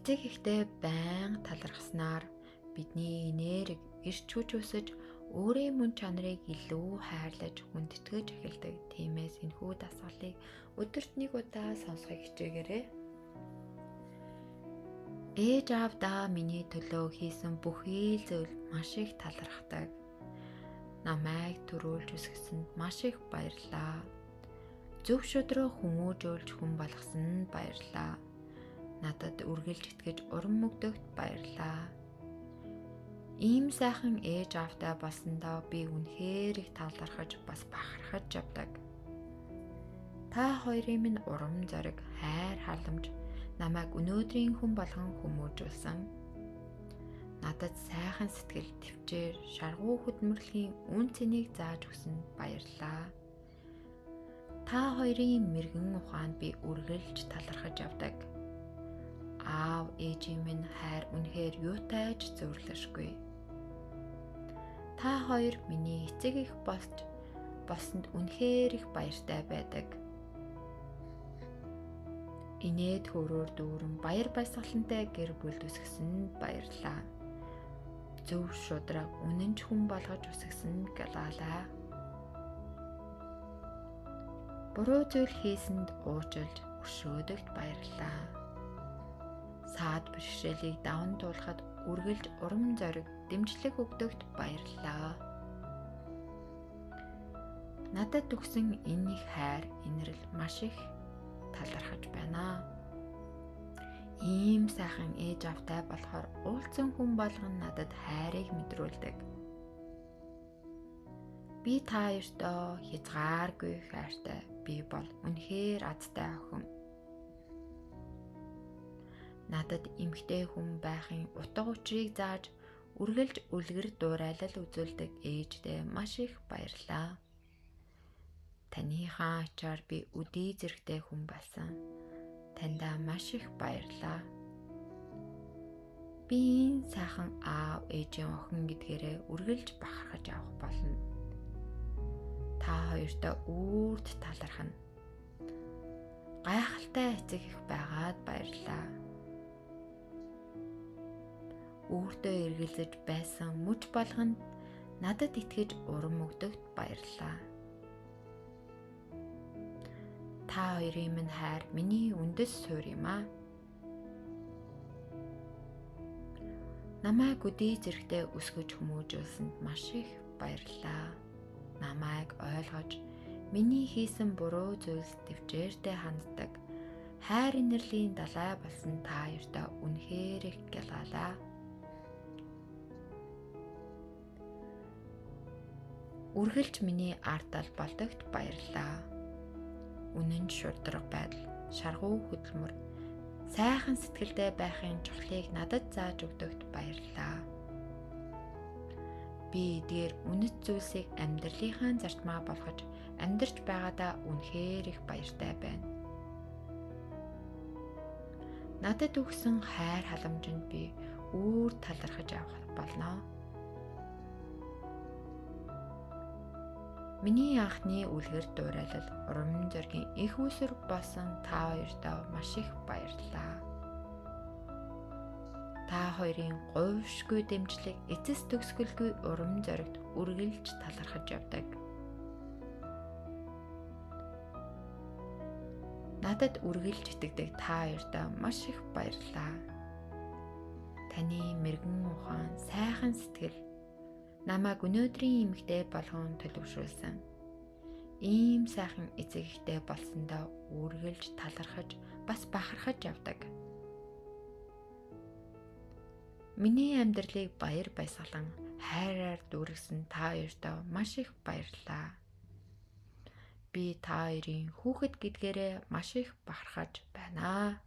Эцэг ихтэй байнга талархснаар бидний энерги эрч хүч өсөж өөрийн мөн чанарыг илүү хайрлаж хүндэтгэж эхэлдэг. Тиймээс энэхүү дасгалыг өдөрт нэг удаа сонсохыг хичээгээрэй. Ээж аавдаа миний төлөө хийсэн бүхий л зүйл маш их талархдаг. Намайг төрүүлж өсгсөнд маш их баярлалаа. Зөв шударга хүмүүжүүлж хүн болгосонд баярлалаа. Надад үргэлж итгэж урам мөгдөгт баярлалаа. Ийм сайхан ээж аавтай болсондоо би үнэхээр их талархаж бас бахархаж явдаг. Та хоёрын минь урам зориг, хайр халамж намайг өнөөдрийн хүн болгон хүмүүжүүлсэн. Надад сайхан сэтгэл, төвчээр, шаргуу хөдөлмөрлөгийн үн цэнийг зааж өгсөнд баярлалаа. Та хоёрын мэргэн ухаанд би үргэлж талархаж явдаг. Аав ээжийн минь хайр үнэхээр юутай ч зөвлөшгүй. Та хоёр миний эцэг их болсонд үнэхээр их баяртай байдаг. Инээд хөрөөр дүүрэн баяр баясгалантай гэр бүл төсгсөнд баярлалаа. Зөв шударга үнэнч хүн болгож өсгсөнд галаалаа. Буруу зүйл хийсэнд уучлж өршөөдөгт баярлалаа. Саад бэрхшээлийг даван туулахад үргэлж урам зориг, дэмжлэг өгдөгт баярлалаа. Надад өгсөн энэ их хайр, инрэл маш их талархаж байна. Ийм сайхан ээж аавтай болохоор уулзсан хүн болгон надад хайрыг мэдрүүлдэг. Би та хоёртоо хязгааргүй хайртай. Би бол үнэхээр азтай охин. Надад эмэгтэй хүн байхын утга учирыг зааж үргэлж үлгэр дуурайлал үзүүлдэг ээждээ маш их баярлалаа. Таныхаа ачаар би үдий зэрэгтэй хүн болсон. Таньдаа маш их баярлалаа. Би энэ сайхан аав ээжийн охин гэдгээрээ үргэлж бахархаж авах болно. Та хоёртой үрд талархна. Гайхалтай эцэг их байгаад баярлалаа. Өөртөө эргэлзэж байсан мөч болгонд надад итгэж урам өгдөгт баярлалаа. Та хоёрын минь хайр миний үндэс суурь юм аа. Намайг үдий зэрэгтэй өсгөж хүмүүжүүлсэнд маш их баярлалаа. Намайг ойлгож, миний хийсэн буруу зүйлс төвчээртэй ханддаг, хайр инэрлийн далай болсон та хоёртаа үнэхээр их гялалаа. Үргэлж миний ардал болдогт баярлалаа. Үнэн шударга байдал, шаргуу хөдөлмөр, сайхан сэтгэлтэй байхын чухлыг надад зааж өгдөгт баярлалаа. Би эдгээр үнэт зүйлсийг амьдралынхаа зарчмаа болгож амьдарч байгаадаа үнэхээр их баяртай байна. Надад өгсөн хайр халамжинд би үүр талархаж авах болно. Миний анхны үлгэр дуурайлал, урам зоригийн их үсэр болсон та хоёртоо маш их баярлалаа. Та хоёрын говьшгүй дэмжлэг, эцэс төгсгөлгүй урам зоригт үргэлж талархаж явдаг. Надад үргэлж итгэдэг та хоёртоо маш их баярлалаа. Таны мэргэн ухаан, сайхан сэтгэл намайг өнөөдрийн эмэгтэй болгон төлөвшүүлсэн. Ийм сайхан эцэг ихтэй болсондоо үргэлж талархаж, бас бахархаж явдаг. Миний амьдралыг баяр баясгалан, хайраар дүүргэсэн та хоёртоо маш их баярлалаа. Би та хоёрын хүүхэд гэдгээрээ маш их бахархаж байна.